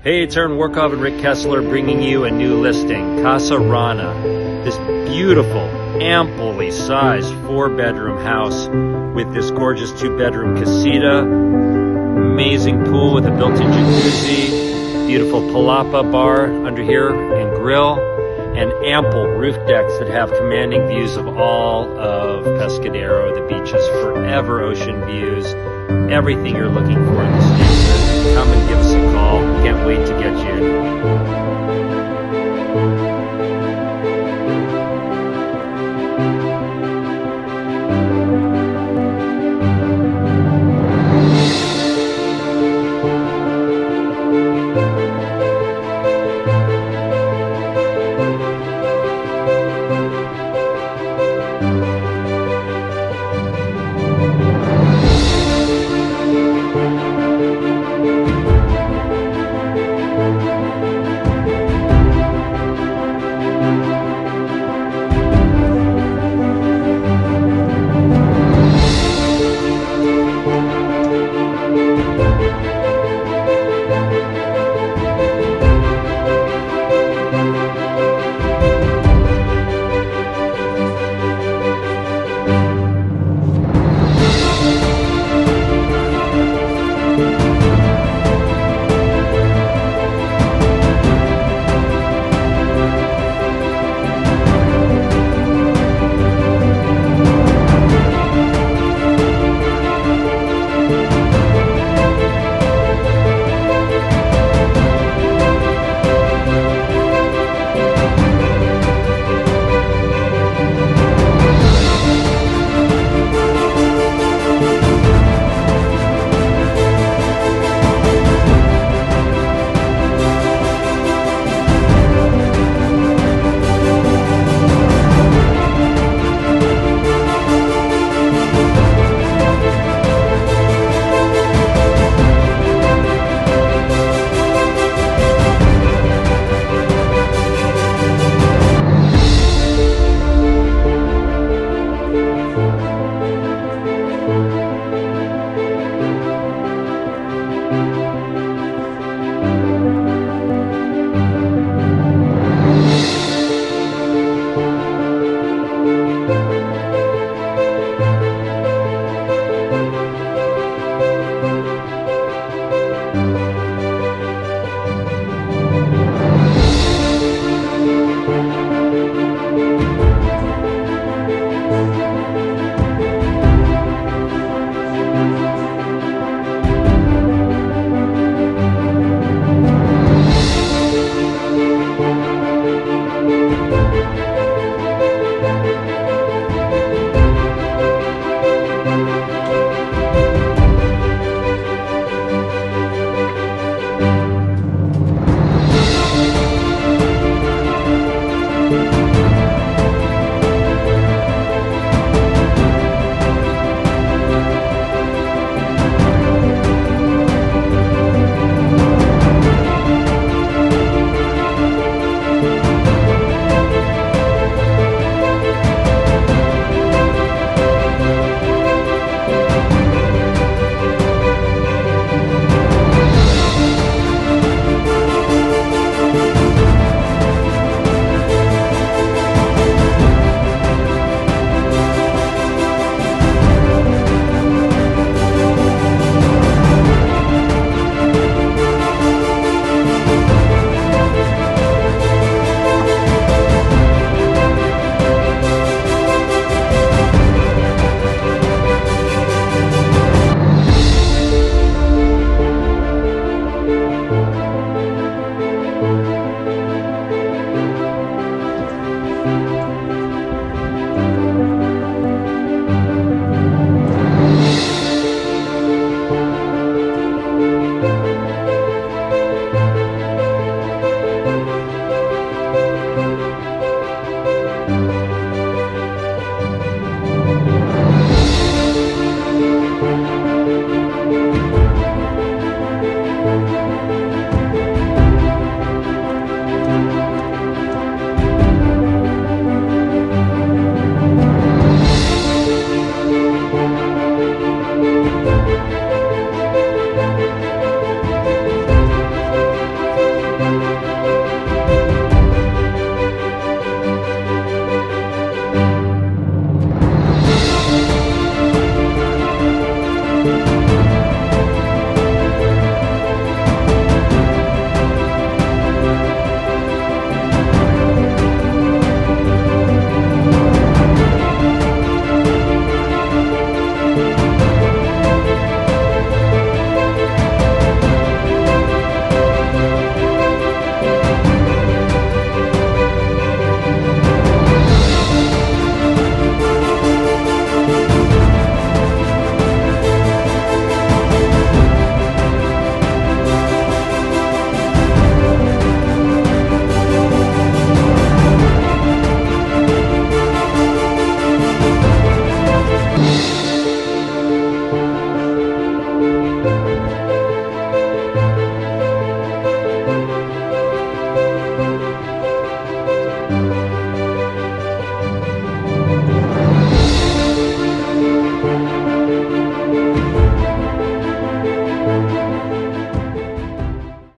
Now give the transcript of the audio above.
Hey, it's Aaron Workov and Rick Kessler bringing you a new listing, Casa Rana. This beautiful, amply sized 4-bedroom house with this gorgeous 2-bedroom casita, amazing pool with a built-in jacuzzi, beautiful palapa bar under here and grill, and ample roof decks that have commanding views of all of Pescadero, the beaches, forever ocean views, everything you're looking for in this neighborhood. Come and give us a call. Can't